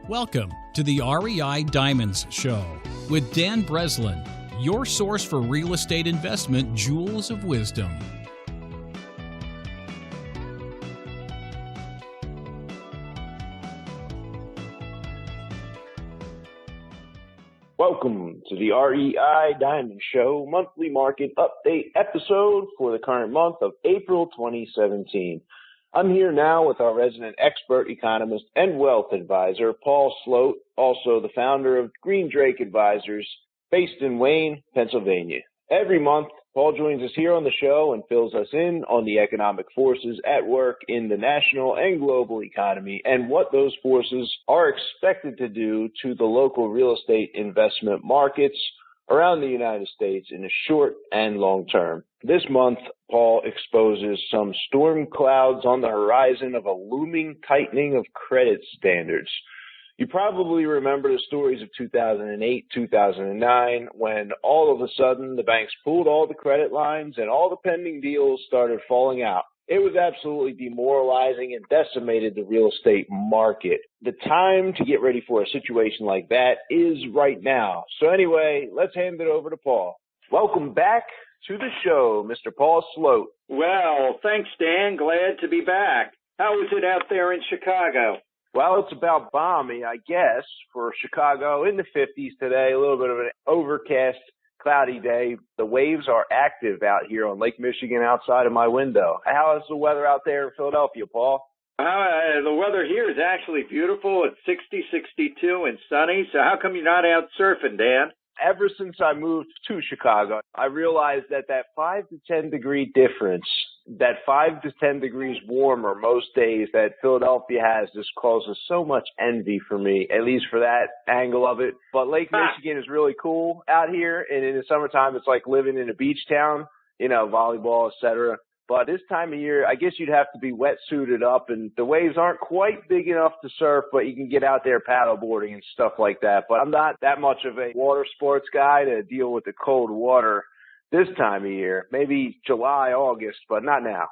Welcome to the REI Diamonds Show with Dan Breslin, your source for real estate investment jewels of wisdom. Welcome to the REI Diamond Show monthly market update episode for the current month of April 2017. I'm here now with our resident expert economist and wealth advisor, Paul Sloate, also the founder of Green Drake Advisors, based in Wayne, Pennsylvania. Every month, Paul joins us here on the show and fills us in on the economic forces at work in the national and global economy and what those forces are expected to do to the local real estate investment markets around the United States in the short and long term. This month, Paul exposes some storm clouds on the horizon of a looming tightening of credit standards. You probably remember the stories of 2008, 2009, when all of a sudden the banks pulled all the credit lines and all the pending deals started falling out. It was absolutely demoralizing and decimated the real estate market. The time to get ready for a situation like that is right now. So anyway, let's hand it over to Paul. Welcome back to the show, Mr. Paul Sloate. Well, thanks, Dan. Glad to be back. How is it out there in Chicago? Well, it's about balmy, I guess, for Chicago in the 50s today, a little bit of an overcast, cloudy day. The waves are active out here on Lake Michigan outside of my window. How is the weather out there in Philadelphia, Paul? The weather here is actually beautiful. It's 60, 62 and sunny. So how come you're not out surfing, Dan? Ever since I moved to Chicago, I realized that 5 to 10 degree difference, that 5 to 10 degrees warmer most days that Philadelphia has, just causes so much envy for me, at least for that angle of it. But Lake Michigan is really cool out here, and in the summertime, it's like living in a beach town, you know, volleyball, etc. But this time of year, I guess you'd have to be wetsuited up, and the waves aren't quite big enough to surf, but you can get out there paddleboarding and stuff like that. But I'm not that much of a water sports guy to deal with the cold water this time of year. Maybe July, August, but not now.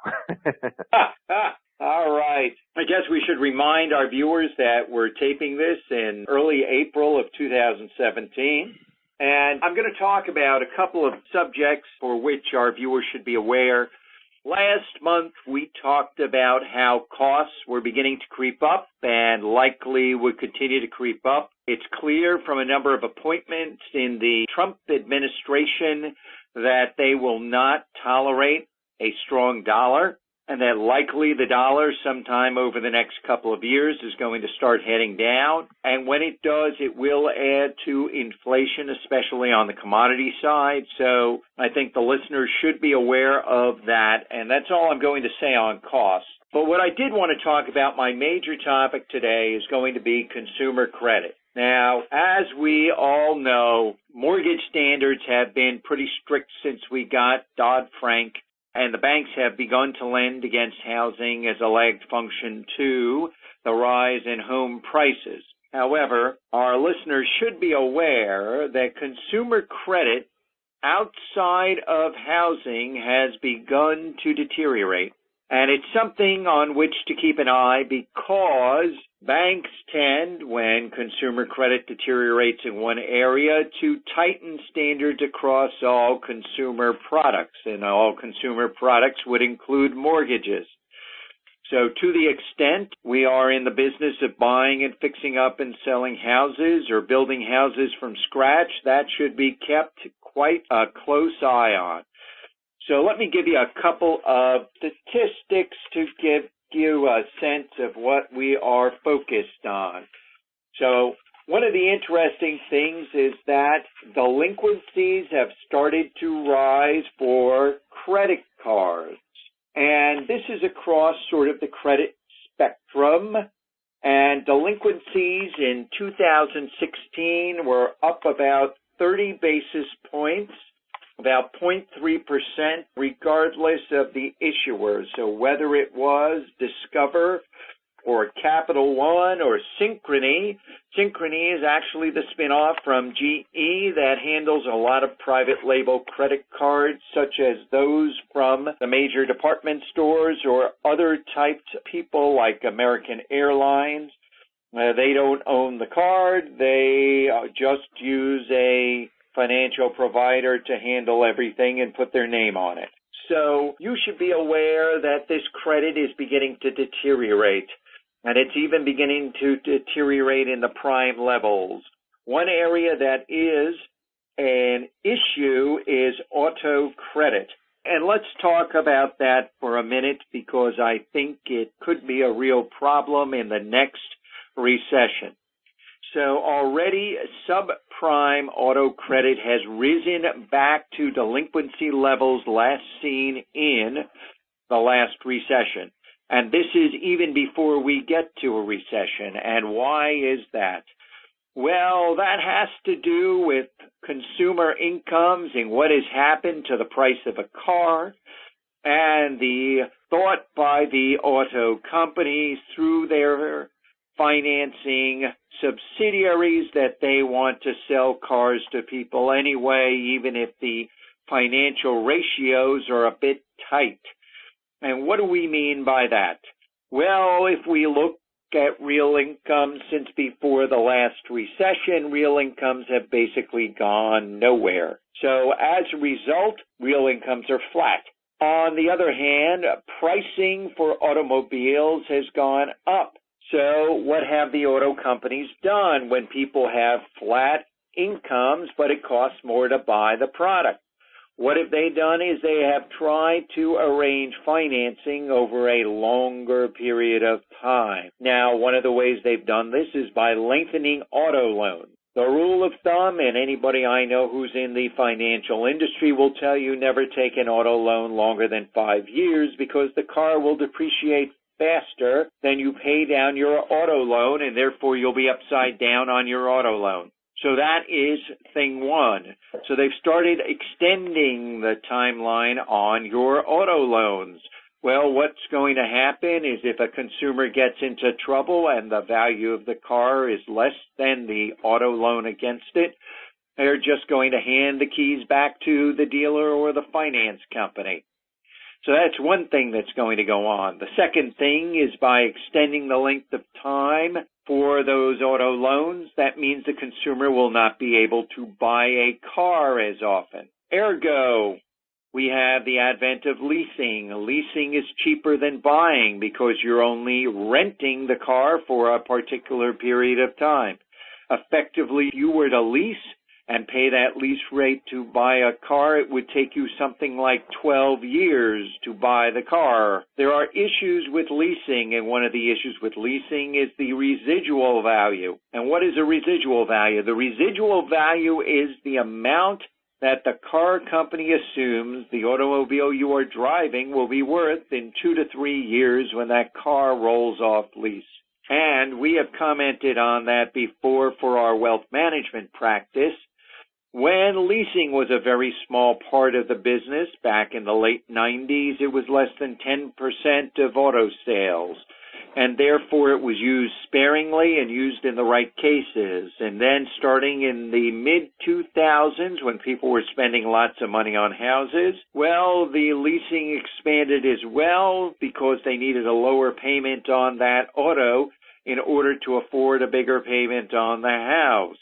All right. I guess we should remind our viewers that we're taping this in early April of 2017. And I'm going to talk about a couple of subjects for which our viewers should be aware. Last month, we talked about how costs were beginning to creep up and likely would continue to creep up. It's clear from a number of appointments in the Trump administration that they will not tolerate a strong dollar, and that likely the dollar sometime over the next couple of years is going to start heading down. And when it does, it will add to inflation, especially on the commodity side. So I think the listeners should be aware of that. And that's all I'm going to say on costs. But what I did want to talk about, my major topic today, is going to be consumer credit. Now, as we all know, mortgage standards have been pretty strict since we got Dodd-Frank, and the banks have begun to lend against housing as a lagged function to the rise in home prices. However, our listeners should be aware that consumer credit outside of housing has begun to deteriorate. And it's something on which to keep an eye because banks tend, when consumer credit deteriorates in one area, to tighten standards across all consumer products. And all consumer products would include mortgages. So to the extent we are in the business of buying and fixing up and selling houses or building houses from scratch, that should be kept quite a close eye on. So let me give you a couple of statistics to give you a sense of what we are focused on. So one of the interesting things is that delinquencies have started to rise for credit cards. And this is across sort of the credit spectrum. And delinquencies in 2016 were up about 30 basis points, about 0.3%, regardless of the issuer. So whether it was Discover or Capital One or Synchrony. Synchrony is actually the spinoff from GE that handles a lot of private label credit cards, such as those from the major department stores or other typed people like American Airlines. They don't own the card. They just use a financial provider to handle everything and put their name on it. So you should be aware that this credit is beginning to deteriorate, and it's even beginning to deteriorate in the prime levels. One area that is an issue is auto credit. And let's talk about that for a minute, because I think it could be a real problem in the next recession. So already subprime auto credit has risen back to delinquency levels last seen in the last recession. And this is even before we get to a recession. And why is that? Well, that has to do with consumer incomes and what has happened to the price of a car, and the thought by the auto companies through their financing subsidiaries that they want to sell cars to people anyway, even if the financial ratios are a bit tight. And what do we mean by that? Well, if we look at real incomes since before the last recession, real incomes have basically gone nowhere. So as a result, real incomes are flat. On the other hand, pricing for automobiles has gone up. So what have the auto companies done when people have flat incomes, but it costs more to buy the product? What have they done is they have tried to arrange financing over a longer period of time. Now, one of the ways they've done this is by lengthening auto loans. The rule of thumb, and anybody I know who's in the financial industry will tell you never take an auto loan longer than 5 years, because the car will depreciate faster than you pay down your auto loan, and therefore you'll be upside down on your auto loan. So that is thing one. So they've started extending the timeline on your auto loans. Well, what's going to happen is if a consumer gets into trouble and the value of the car is less than the auto loan against it, they're just going to hand the keys back to the dealer or the finance company. So that's one thing that's going to go on. The second thing is by extending the length of time for those auto loans, that means the consumer will not be able to buy a car as often. Ergo, we have the advent of leasing. Leasing is cheaper than buying because you're only renting the car for a particular period of time. Effectively, if you were to lease and pay that lease rate to buy a car, it would take you something like 12 years to buy the car. There are issues with leasing, and one of the issues with leasing is the residual value. And what is a residual value? The residual value is the amount that the car company assumes the automobile you are driving will be worth in 2 to 3 years when that car rolls off lease. And we have commented on that before for our wealth management practice. When leasing was a very small part of the business back in the late 90s, it was less than 10% of auto sales, and therefore it was used sparingly and used in the right cases. And then starting in the mid-2000s, when people were spending lots of money on houses, well, the leasing expanded as well because they needed a lower payment on that auto in order to afford a bigger payment on the house.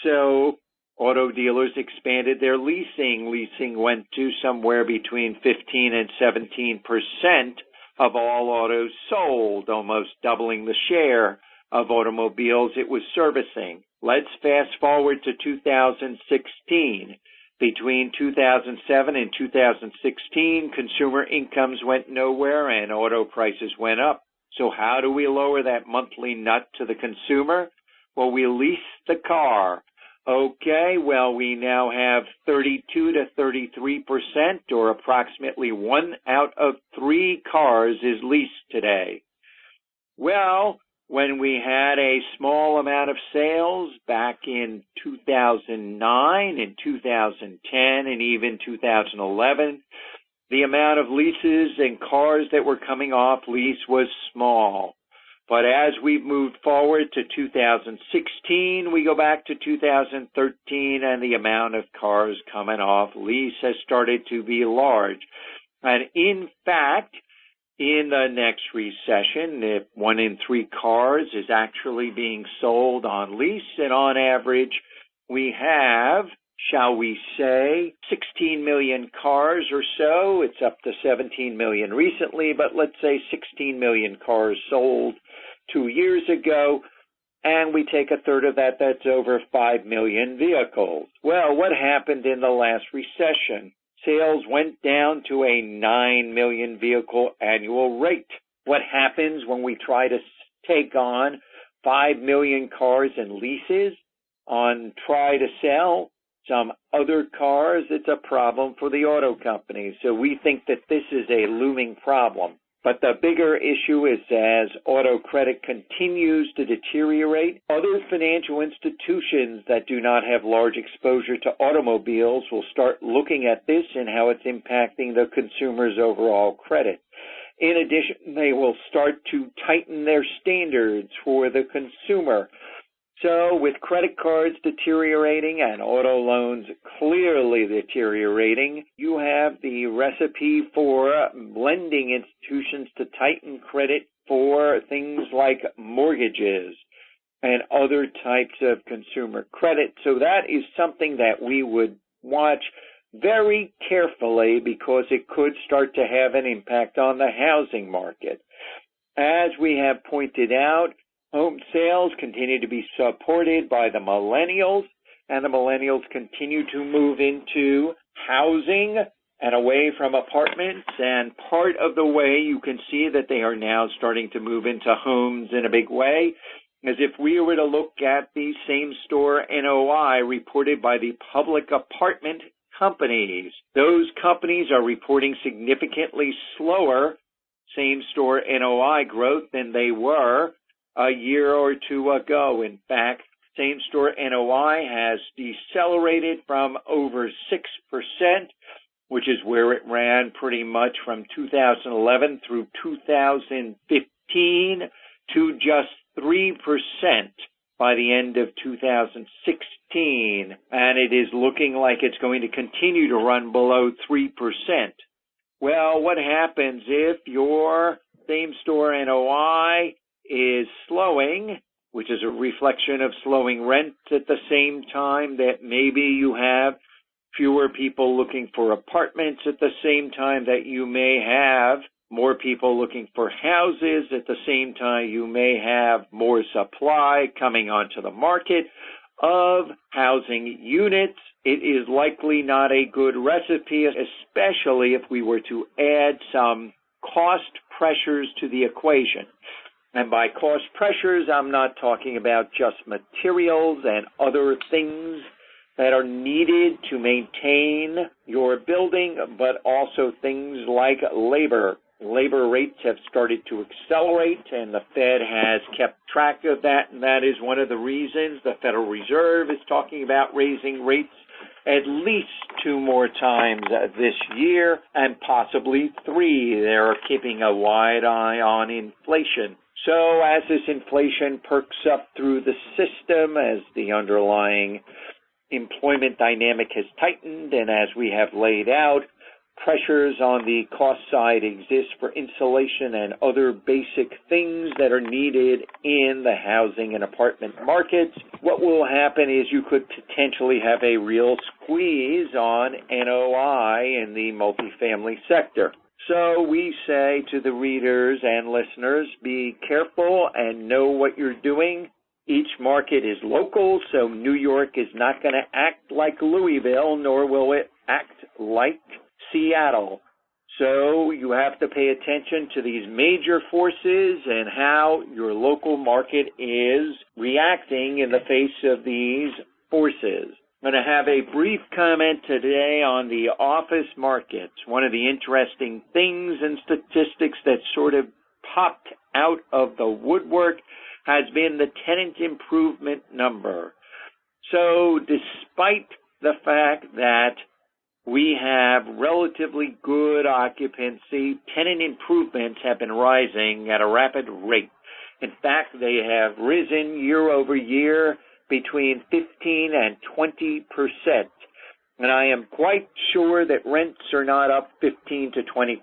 So auto dealers expanded their leasing. Leasing went to somewhere between 15 and 17% of all autos sold, almost doubling the share of automobiles it was servicing. Let's fast forward to 2016. Between 2007 and 2016, consumer incomes went nowhere and auto prices went up. So how do we lower that monthly nut to the consumer? Well, we lease the car. Okay, well, we now have 32 to 33%, or approximately 1 out of 3 cars is leased today. Well, when we had a small amount of sales back in 2009 and 2010 and even 2011, the amount of leases and cars that were coming off lease was small. But as we've moved forward to 2016, we go back to 2013, and the amount of cars coming off lease has started to be large. And in fact, in the next recession if 1 in 3 cars is actually being sold on lease, and on average we have, shall we say, 16 million cars or so. It's up to 17 million recently, but let's say 16 million cars sold 2 years ago, and we take a third of that, that's over 5 million vehicles. Well, what happened in the last recession? Sales went down to a 9 million vehicle annual rate. What happens when we try to take on 5 million cars and leases on try to sell some other cars? It's a problem for the auto companies. So we think that this is a looming problem. But the bigger issue is as auto credit continues to deteriorate, other financial institutions that do not have large exposure to automobiles will start looking at this and how it's impacting the consumer's overall credit. In addition, they will start to tighten their standards for the consumer. So with credit cards deteriorating and auto loans clearly deteriorating, you have the recipe for lending institutions to tighten credit for things like mortgages and other types of consumer credit. So that is something that we would watch very carefully because it could start to have an impact on the housing market. As we have pointed out, home sales continue to be supported by the millennials, and the millennials continue to move into housing and away from apartments. And part of the way you can see that they are now starting to move into homes in a big way is if we were to look at the same-store NOI reported by the public apartment companies. Those companies are reporting significantly slower same-store NOI growth than they were a year or two ago. In fact, same-store NOI has decelerated from over 6%, which is where it ran pretty much from 2011 through 2015, to just 3% by the end of 2016. And it is looking like it's going to continue to run below 3%. Well, what happens if your same-store NOI is slowing, which is a reflection of slowing rents at the same time that maybe you have fewer people looking for apartments at the same time that you may have more people looking for houses at the same time you may have more supply coming onto the market of housing units. It is likely not a good recipe, especially if we were to add some cost pressures to the equation. And by cost pressures, I'm not talking about just materials and other things that are needed to maintain your building, but also things like labor. Labor rates have started to accelerate, and the Fed has kept track of that, and that is one of the reasons the Federal Reserve is talking about raising rates at least 2 more times this year, and possibly 3. They're keeping a wide eye on inflation. So as this inflation perks up through the system, as the underlying employment dynamic has tightened, and as we have laid out, pressures on the cost side exist for insulation and other basic things that are needed in the housing and apartment markets, what will happen is you could potentially have a real squeeze on NOI in the multifamily sector. So we say to the readers and listeners, be careful and know what you're doing. Each market is local, so New York is not going to act like Louisville, nor will it act like Seattle. So you have to pay attention to these major forces and how your local market is reacting in the face of these forces. I'm going to have a brief comment today on the office markets. One of the interesting things and statistics that sort of popped out of the woodwork has been the tenant improvement number. So despite the fact that we have relatively good occupancy, tenant improvements have been rising at a rapid rate. In fact, they have risen year over year between 15 and 20%. And I am quite sure that rents are not up 15 to 20%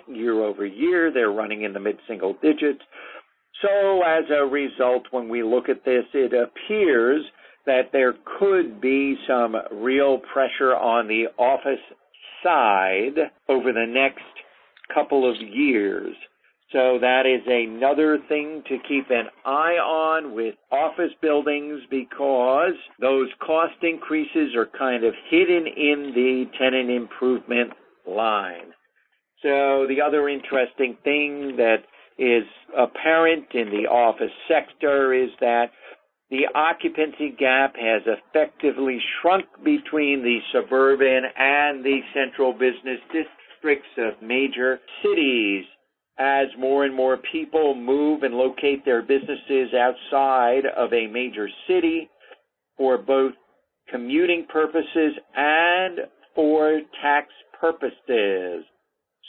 year over year. They're running in the mid-single digits. So as a result, when we look at this, it appears that there could be some real pressure on the office side over the next couple of years. So that is another thing to keep an eye on with office buildings, because those cost increases are kind of hidden in the tenant improvement line. So the other interesting thing that is apparent in the office sector is that the occupancy gap has effectively shrunk between the suburban and the central business districts of major cities, as more and more people move and locate their businesses outside of a major city for both commuting purposes and for tax purposes.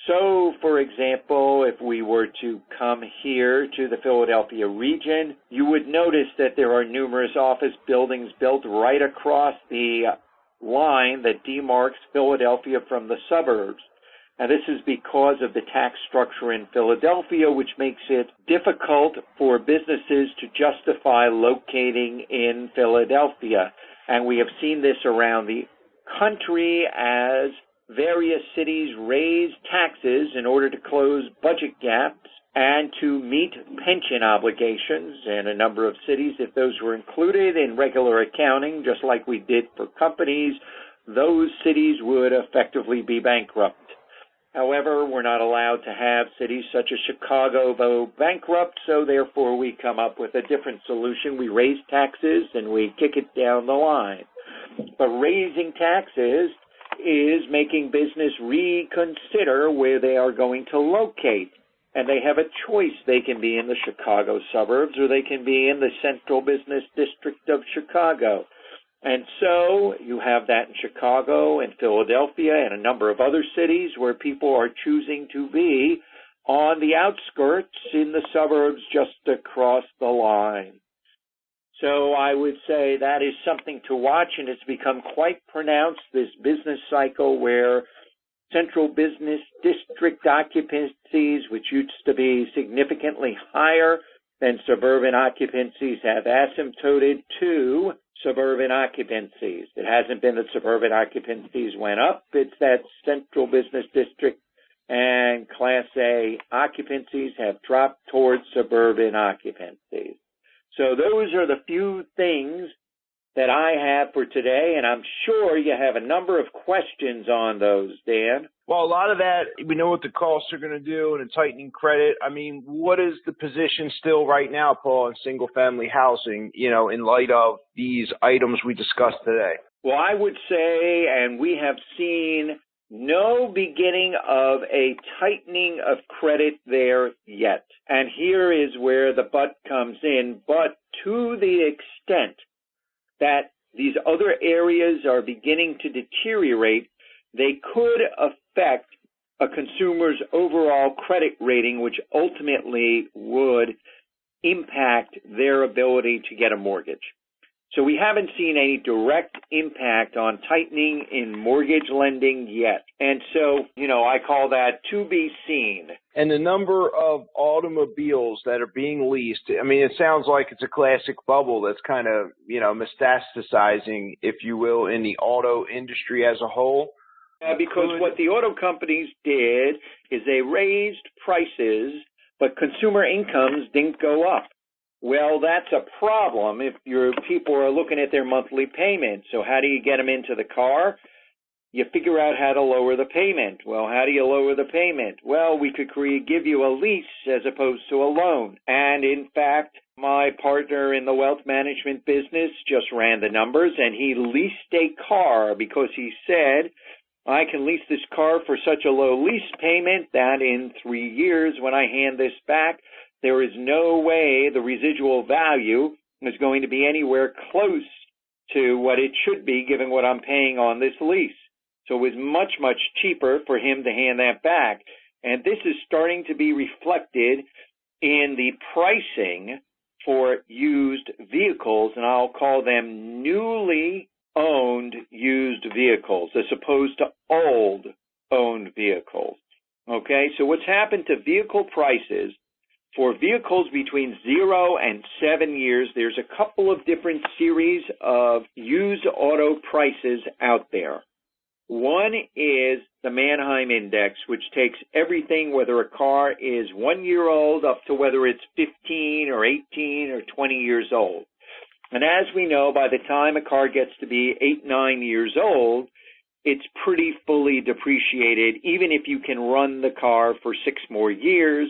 So, for example, if we were to come here to the Philadelphia region, you would notice that there are numerous office buildings built right across the line that demarks Philadelphia from the suburbs. Now, this is because of the tax structure in Philadelphia, which makes it difficult for businesses to justify locating in Philadelphia. And we have seen this around the country as various cities raise taxes in order to close budget gaps and to meet pension obligations. In a number of cities, if those were included in regular accounting, just like we did for companies, those cities would effectively be bankrupt. However, we're not allowed to have cities such as Chicago go bankrupt, so therefore we come up with a different solution. We raise taxes and we kick it down the line. But raising taxes is making business reconsider where they are going to locate. And they have a choice. They can be in the Chicago suburbs or they can be in the central business district of Chicago. And so you have that in Chicago and Philadelphia and a number of other cities where people are choosing to be on the outskirts in the suburbs just across the line. So I would say that is something to watch, and it's become quite pronounced, this business cycle where central business district occupancies, which used to be significantly higher than suburban occupancies, have asymptoted to suburban occupancies. It hasn't been that suburban occupancies went up. It's that central business district and Class A occupancies have dropped towards suburban occupancies. So those are the few things that I have for today, and I'm sure you have a number of questions on those, Dan. Well, a lot of that, we know what the costs are going to do and the tightening credit. I mean, what is the position still right now, Paul, in single-family housing, in light of these items we discussed today? Well, I would say, and we have seen no beginning of a tightening of credit there yet. And here is where the but comes in. But to the extent that these other areas are beginning to deteriorate, they could affect a consumer's overall credit rating, which ultimately would impact their ability to get a mortgage. So we haven't seen any direct impact on tightening in mortgage lending yet. And so, I call that to be seen. And the number of automobiles that are being leased, I mean, it sounds like it's a classic bubble that's kind of, metastasizing, if you will, in the auto industry as a whole. Because what the auto companies did is they raised prices, but consumer incomes didn't go up. Well, that's a problem if your people are looking at their monthly payment. So how do you get them into the car? You figure out how to lower the payment. Well, how do you lower the payment? Well, we could give you a lease as opposed to a loan. And in fact, my partner in the wealth management business just ran the numbers, and he leased a car because he said, I can lease this car for such a low lease payment that in 3 years when I hand this back, there is no way the residual value is going to be anywhere close to what it should be given what I'm paying on this lease. So it was much, much cheaper for him to hand that back. And this is starting to be reflected in the pricing for used vehicles, and I'll call them newly owned used vehicles as opposed to old owned vehicles. Okay, so what's happened to vehicle prices for vehicles between 0 and 7 years, there's a couple of different series of used auto prices out there. One is the Manheim Index, which takes everything, whether a car is 1 year old up to whether it's 15 or 18 or 20 years old. And as we know, by the time a car gets to be 8, 9 years old, it's pretty fully depreciated. Even if you can run the car for 6 more years,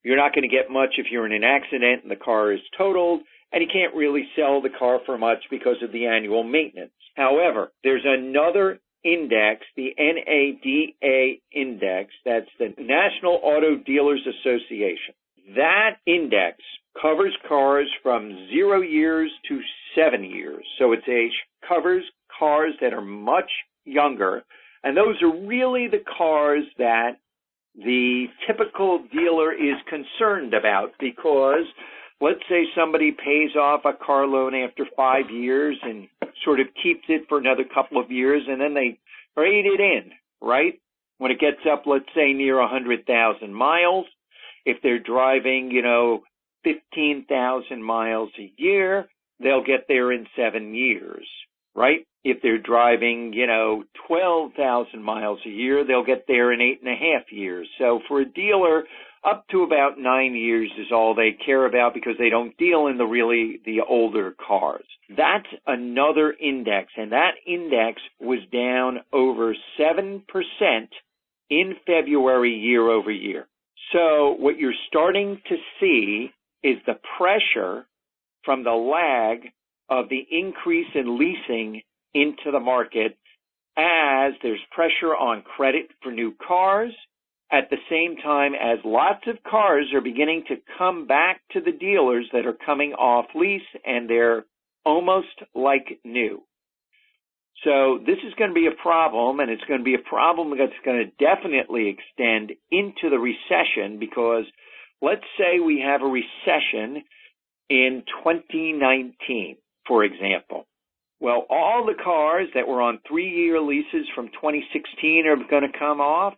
you're not going to get much if you're in an accident and the car is totaled, and you can't really sell the car for much because of the annual maintenance. However, there's another index, the NADA index, that's the National Auto Dealers Association. That index covers cars from 0 years to 7 years. So it covers cars that are much younger, and those are really the cars that the typical dealer is concerned about, because let's say somebody pays off a car loan after 5 years and sort of keeps it for another couple of years, and then they trade it in, right? When it gets up, let's say, near 100,000 miles, if they're driving, 15,000 miles a year, they'll get there in 7 years, right? If they're driving, 12,000 miles a year, they'll get there in 8.5 years. So for a dealer, up to about 9 years is all they care about, because they don't deal in the older cars. That's another index, and that index was down over 7% in February year over year. So what you're starting to see is the pressure from the lag of the increase in leasing into the market, as there's pressure on credit for new cars, at the same time as lots of cars are beginning to come back to the dealers that are coming off lease, and they're almost like new. So this is going to be a problem, and it's going to be a problem that's going to definitely extend into the recession, because let's say we have a recession in 2019, for example. Well, all the cars that were on 3-year leases from 2016 are going to come off,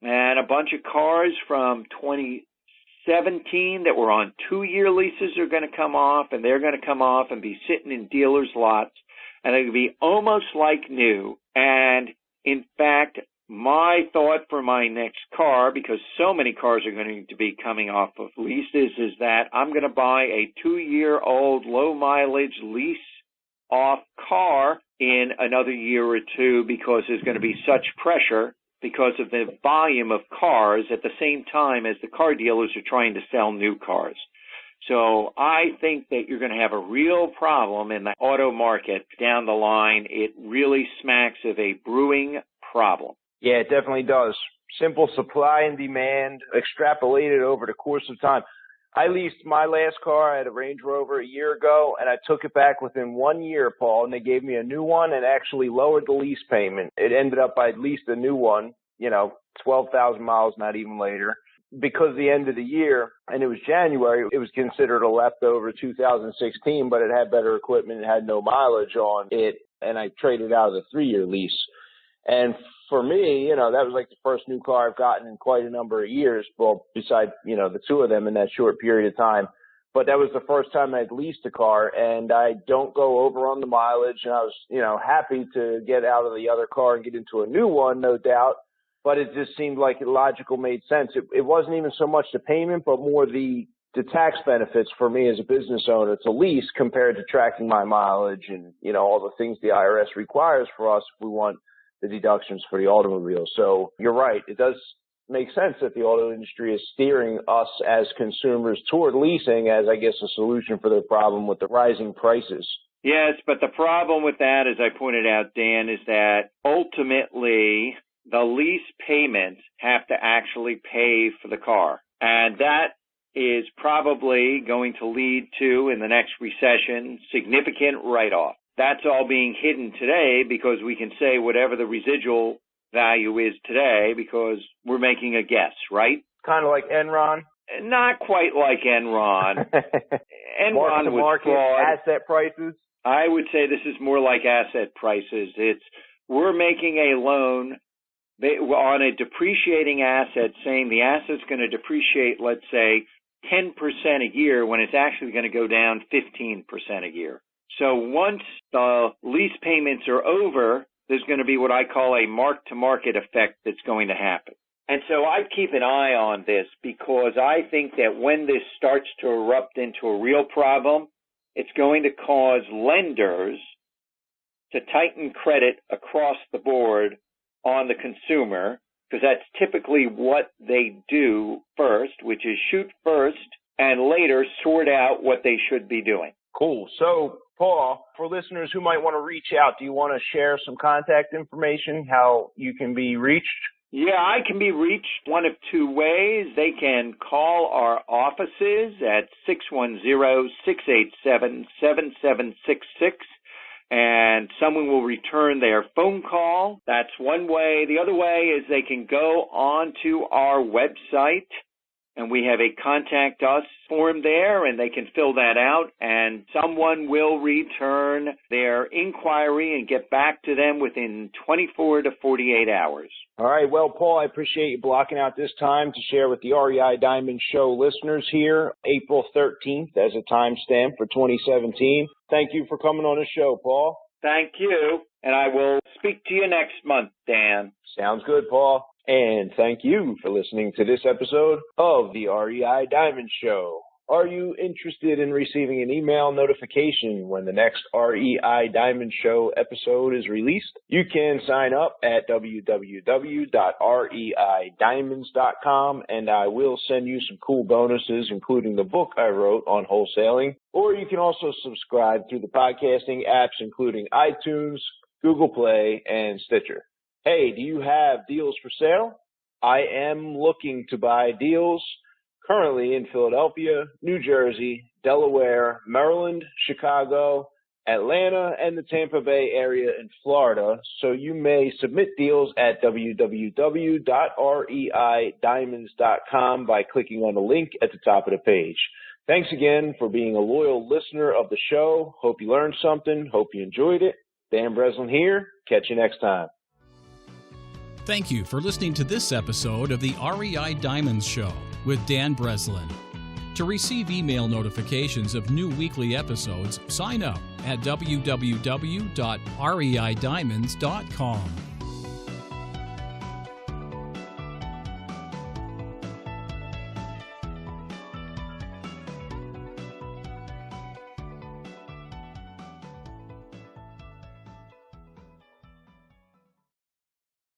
and a bunch of cars from 2017 that were on 2-year leases are going to come off, and they're going to come off and be sitting in dealers' lots, and they're going to be almost like new. And in fact, my thought for my next car, because so many cars are going to be coming off of leases, is that I'm going to buy a 2-year-old low-mileage lease-off car in another year or two, because there's going to be such pressure because of the volume of cars at the same time as the car dealers are trying to sell new cars. So I think that you're going to have a real problem in the auto market down the line. It really smacks of a brewing problem. Yeah, it definitely does. Simple supply and demand extrapolated over the course of time. I leased my last car. I had a Range Rover a year ago, and I took it back within 1 year, Paul, and they gave me a new one and actually lowered the lease payment. It ended up I leased a new one, 12,000 miles, not even later. Because the end of the year, and it was January, it was considered a leftover 2016, but it had better equipment. It had no mileage on it, and I traded out of the 3-year lease. And for me, that was like the first new car I've gotten in quite a number of years. Well, besides, the two of them in that short period of time. But that was the first time I'd leased a car, and I don't go over on the mileage. And I was, happy to get out of the other car and get into a new one, no doubt. But it just seemed like it logical, made sense. It wasn't even so much the payment, but more the tax benefits for me as a business owner to lease compared to tracking my mileage and, all the things the IRS requires for us if we want the deductions for the automobile. So you're right. It does make sense that the auto industry is steering us as consumers toward leasing as, I guess, a solution for the problem with the rising prices. Yes, but the problem with that, as I pointed out, Dan, is that ultimately the lease payments have to actually pay for the car. And that is probably going to lead to, in the next recession, significant write-off. That's all being hidden today because we can say whatever the residual value is today because we're making a guess, right? Kind of like Enron? Not quite like Enron. Enron was market, fraud. Asset prices? I would say this is more like asset prices. We're making a loan on a depreciating asset, saying the asset's going to depreciate, let's say, 10% a year when it's actually going to go down 15% a year. So once the lease payments are over, there's going to be what I call a mark-to-market effect that's going to happen. And so I'd keep an eye on this because I think that when this starts to erupt into a real problem, it's going to cause lenders to tighten credit across the board on the consumer, because that's typically what they do first, which is shoot first and later sort out what they should be doing. Cool. So, Paul, for listeners who might want to reach out, do you want to share some contact information, how you can be reached? Yeah, I can be reached one of two ways. They can call our offices at 610-687-7766, and someone will return their phone call. That's one way. The other way is they can go onto our website, and we have a contact us form there, and they can fill that out, and someone will return their inquiry and get back to them within 24 to 48 hours. All right. Well, Paul, I appreciate you blocking out this time to share with the REI Diamond Show listeners here, April 13th as a timestamp for 2017. Thank you for coming on the show, Paul. Thank you, and I will speak to you next month, Dan. Sounds good, Paul. And thank you for listening to this episode of the REI Diamond Show. Are you interested in receiving an email notification when the next REI Diamond Show episode is released? You can sign up at www.reidiamonds.com, and I will send you some cool bonuses, including the book I wrote on wholesaling. Or you can also subscribe through the podcasting apps, including iTunes, Google Play, and Stitcher. Hey, do you have deals for sale? I am looking to buy deals currently in Philadelphia, New Jersey, Delaware, Maryland, Chicago, Atlanta, and the Tampa Bay area in Florida. So you may submit deals at www.reidiamonds.com by clicking on the link at the top of the page. Thanks again for being a loyal listener of the show. Hope you learned something. Hope you enjoyed it. Dan Breslin here. Catch you next time. Thank you for listening to this episode of the REI Diamonds Show with Dan Breslin. To receive email notifications of new weekly episodes, sign up at www.reidiamonds.com.